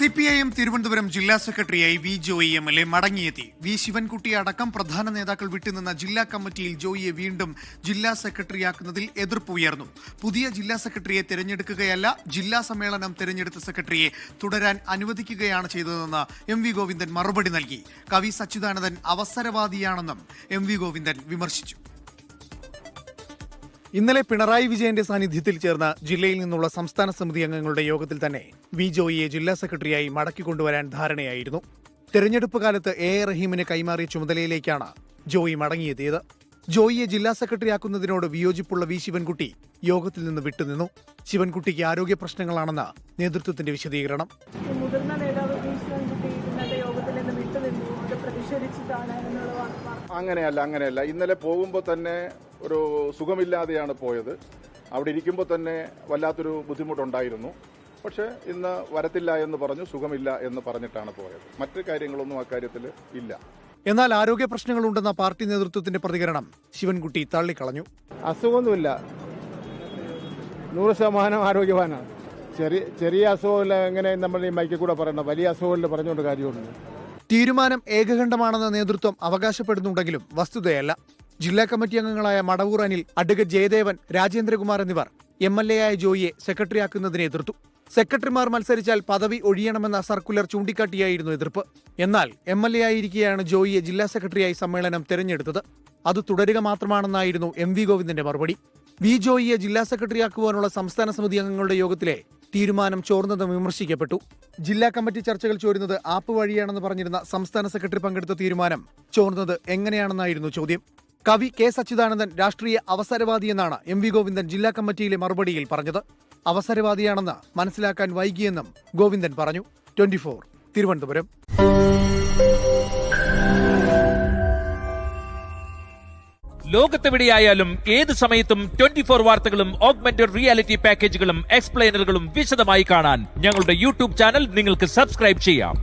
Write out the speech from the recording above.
CPIM Thiruvananthapuram ജില്ലാ സെക്രട്ടറിയായി V Joy MLA മടങ്ങിയെത്തി. വി ശിവൻകുട്ടി അടക്കം പ്രധാന നേതാക്കൾ വിട്ടുനിന്ന ജില്ലാ കമ്മിറ്റിയിൽ ജോയിയെ വീണ്ടും ജില്ലാ സെക്രട്ടറിയാക്കുന്നതിൽ എതിർപ്പുയർന്നു. പുതിയ ജില്ലാ സെക്രട്ടറിയെ തിരഞ്ഞെടുക്കുകയല്ല, ജില്ലാ സമ്മേളനം തിരഞ്ഞെടുത്ത സെക്രട്ടറിയെ തുടരാൻ അനുവദിക്കുകയാണ് ചെയ്തതെന്ന് MV ഗോവിന്ദൻ മറുപടി നൽകി. കവി സച്ചിദാനന്ദൻ അവസരവാദിയാണെന്നും MV ഗോവിന്ദൻ വിമർശിച്ചു. ഇന്നലെ പിണറായി വിജയന്റെ സാന്നിധ്യത്തിൽ ചേർന്ന ജില്ലയിൽ നിന്നുള്ള സംസ്ഥാന സമിതി അംഗങ്ങളുടെ യോഗത്തിൽ തന്നെ വി ജോയിയെ ജില്ലാ സെക്രട്ടറിയായി മടക്കിക്കൊണ്ടുവരാൻ ധാരണയായിരുന്നു. തെരഞ്ഞെടുപ്പ് കാലത്ത് A.A. റഹീമിന് കൈമാറിയ ചുമതലയിലേക്കാണ് ജോയി മടങ്ങിയെത്തിയത്. ജോയിയെ ജില്ലാ സെക്രട്ടറിയാക്കുന്നതിനോട് വിയോജിപ്പുള്ള വി ശിവൻകുട്ടി യോഗത്തിൽ നിന്ന് വിട്ടുനിന്നു. ശിവൻകുട്ടിക്ക് ആരോഗ്യ പ്രശ്നങ്ങളാണെന്ന് നേതൃത്വത്തിന്റെ വിശദീകരണം. മുതിർന്ന നേതാവ് വി ശിവൻകുട്ടി ഇന്നത്തെ യോഗത്തിൽ നിന്ന് വിട്ടുനിന്നു, അത് പ്രതിഷേധിച്ചിട്ടാണ് എന്നുള്ളതാണ്. അങ്ങനെയല്ല. ഇന്നലെ പോകുമ്പോൾ തന്നെ ഒരു സുഖമില്ലാതെയാണ് പോയത്. അവിടെ ഇരിക്കുമ്പോൾ തന്നെ വല്ലാത്തൊരു ബുദ്ധിമുട്ടുണ്ടായിരുന്നു. പക്ഷേ ഇന്ന് വരത്തില്ല എന്ന് പറഞ്ഞു, സുഖമില്ല എന്ന് പറഞ്ഞിട്ടാണ് പോയത്. മറ്റു കാര്യങ്ങളൊന്നും അക്കാര്യത്തിൽ ഇല്ല. എന്നാൽ ആരോഗ്യ പ്രശ്നങ്ങളുണ്ടെന്ന പാർട്ടി നേതൃത്വത്തിന്റെ പ്രതികരണം ശിവൻകുട്ടി തള്ളിക്കളഞ്ഞു. അസുഖമൊന്നുമില്ല, 100% ആരോഗ്യവാനാണ്. ചെറിയ അസുഖമില്ല. എങ്ങനെ നമ്മൾ ഈ മൈക്കിൽ കൂടെ പറയണം, വലിയ അസുഖമില്ല പറഞ്ഞുകൊണ്ട് കാര്യമുണ്ട്. തീരുമാനം ഏകകണ്ഠമാണെന്ന നേതൃത്വം അവകാശപ്പെടുന്നുണ്ടെങ്കിലും വസ്തുതയല്ല. ജില്ലാ കമ്മിറ്റി അംഗങ്ങളായ മടവൂർ അനിൽ, അഡ്വക്കേറ്റ് ജയദേവൻ, രാജേന്ദ്രകുമാർ എന്നിവർ MLA ആയ ജോയിയെ സെക്രട്ടറിയാക്കുന്നതിനെ എതിർത്തു. സെക്രട്ടറിമാർ മത്സരിച്ചാൽ പദവി ഒഴിയണമെന്ന സർക്കുലർ ചൂണ്ടിക്കാട്ടിയായിരുന്നു എതിർപ്പ്. എന്നാൽ MLA ആയിരിക്കെയാണ് ജോയിയെ ജില്ലാ സെക്രട്ടറിയായി സമ്മേളനം തെരഞ്ഞെടുത്തത്. അത് തുടരുക മാത്രമാണെന്നായിരുന്നു MV ഗോവിന്ദന്റെ മറുപടി. വി ജോയിയെ ജില്ലാ സെക്രട്ടറിയാക്കുവാനുള്ള സംസ്ഥാന സമിതി അംഗങ്ങളുടെ യോഗത്തിലെ തീരുമാനം ചോർന്നത് വിമർശിക്കപ്പെട്ടു. ജില്ലാ കമ്മിറ്റി ചർച്ചകൾ ചോരുന്നത് ആപ്പ് വഴിയാണെന്ന് പറഞ്ഞിരുന്ന സംസ്ഥാന സെക്രട്ടറി പങ്കെടുത്ത തീരുമാനം ചോർന്നത് എങ്ങനെയാണെന്നായിരുന്നു ചോദ്യം. കവി K. സച്ചിദാനന്ദൻ രാഷ്ട്രീയ അവസരവാദിയെന്നാണ് MV ഗോവിന്ദൻ ജില്ലാ കമ്മിറ്റിയിലെ മറുപടിയിൽ പറഞ്ഞത്. അവസരവാദിയാണെന്ന് മനസ്സിലാക്കാൻ വൈകിയെന്നും ഗോവിന്ദൻ പറഞ്ഞു. 24 തിരുവനന്തപുരം. ലോകത്തെവിടെയായാലും ഏത് സമയത്തും 24 വാർത്തകളും ഓഗ്മെന്റഡ് റിയാലിറ്റി പാക്കേജുകളും എക്സ്പ്ലെയിനറുകളും വിശദമായി കാണാൻ ഞങ്ങളുടെ YouTube ചാനൽ നിങ്ങൾക്ക് സബ്സ്ക്രൈബ് ചെയ്യാം.